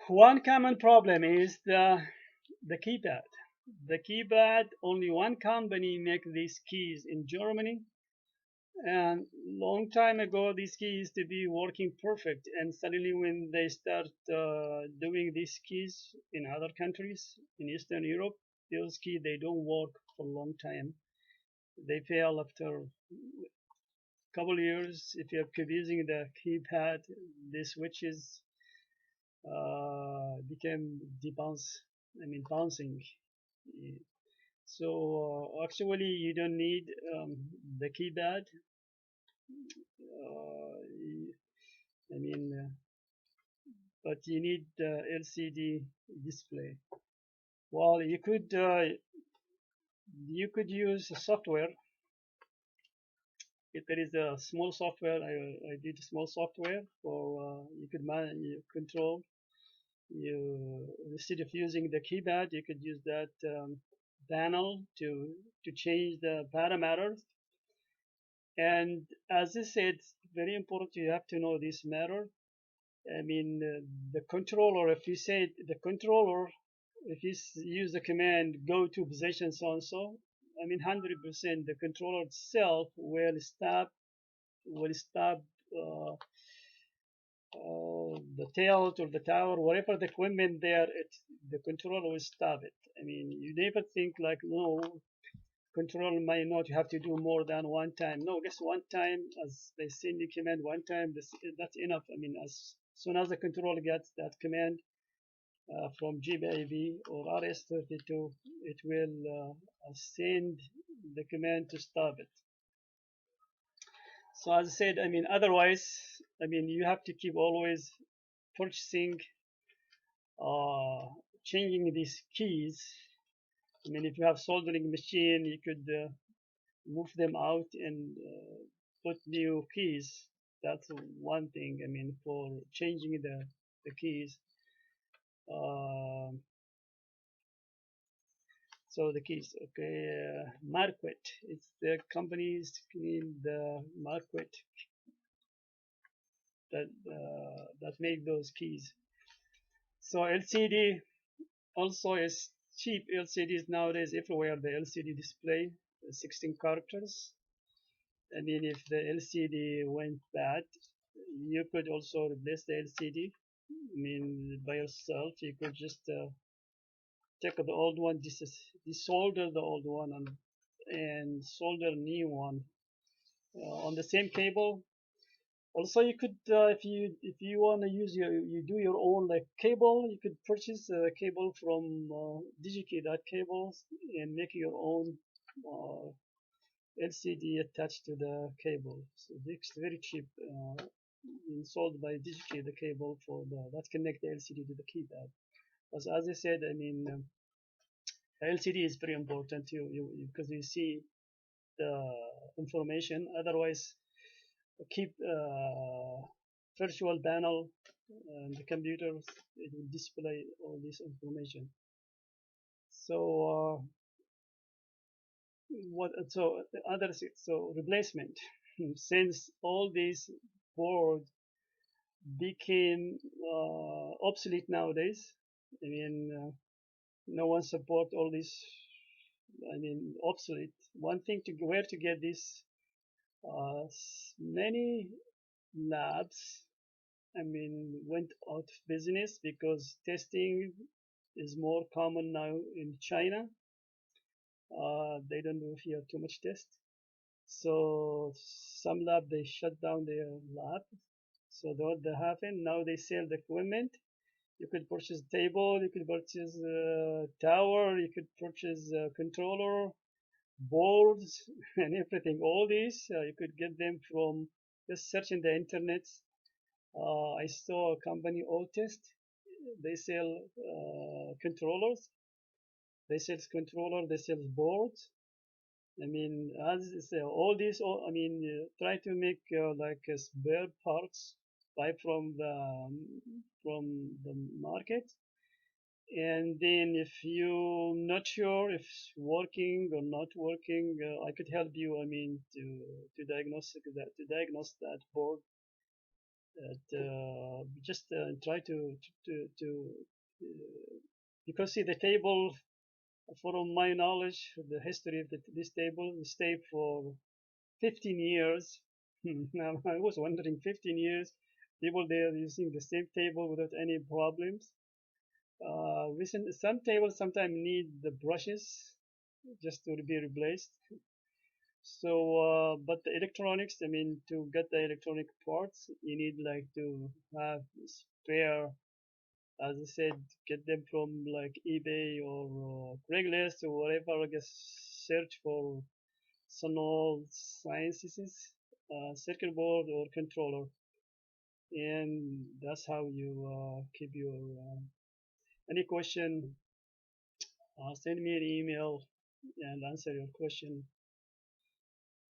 One common problem is the keypad. The keypad, only one company make these keys in Germany, and long time ago these keys to be working perfect, and suddenly when they start doing these keys in other countries in Eastern Europe, those keys they don't work for a long time. They fail after a couple years. If you keep using the keypad, the switches became debounce. Bouncing. So actually, you don't need the keypad. I mean, but you need the LCD display. Well, you could use software. If there is a small software, I did small software for you could you control. Instead of using the keypad, you could use that panel to change the parameters. And as I said, it's very important. You have to know this matter. The controller. If you say the controller, if you use the command go to position so and so, 100% the controller itself will stop uh, the tilt or the tower, whatever the equipment there. The controller will stop it. You never think like, no, controller might not, you have to do more than one time. No, just one time, as they send the command one time, that's enough. As soon as the controller gets that command from GBAV or RS32, it will send the command to stop it. So as I said, otherwise, you have to keep always purchasing, uh, changing these keys. If you have soldering machine, you could move them out and put new keys. That's one thing. For changing the keys. Uh, so the keys, okay. Marquet. It's the companies in the Marquet that make those keys. So LCD also is cheap. LCDs nowadays everywhere. The LCD display, 16 characters. If the LCD went bad, you could also replace the LCD. By yourself, you could just take the old one, desolder the old one, and solder a new one on the same cable. Also, you could, if you want to use you do your own like cable, you could purchase a cable from DigiKey.cables and make your own LCD attached to the cable. So it's very cheap, sold by DigiKey, the cable for that connect the LCD to the keypad. As I said, LCD is very important because you see the information. Otherwise, keep virtual panel and the computers, it will display all this information. So what? So other so replacement. Since all these boards became obsolete nowadays, no one support all this. Obsolete. One thing to where to get this. Many labs, went out of business because testing is more common now in China. They don't do here too much test. So some lab they shut down their lab. So what they happen now they sell the equipment. You could purchase table, you could purchase tower, you could purchase controller, boards, and everything. All these you could get them from just searching the internet. I saw a company Otest. They sell controllers. They sell controller. They sell boards. As I say, all these. Try to make like spare parts, buy from the market. And then if you're not sure if it's working or not working, I could help you. To diagnose that board Just try to uh, because see the table, from my knowledge, the history of this table stayed for 15 years. Now, I was wondering, 15 years, people they are using the same table without any problems. Some tables sometimes need the brushes just to be replaced. So, but the electronics, I mean, to get the electronic parts, you need like to have spare, as I said, get them from like eBay or Craigslist or whatever. I guess search for Sunol Sciences, circuit board or controller, and that's how you keep your. Any question? Send me an email and answer your question.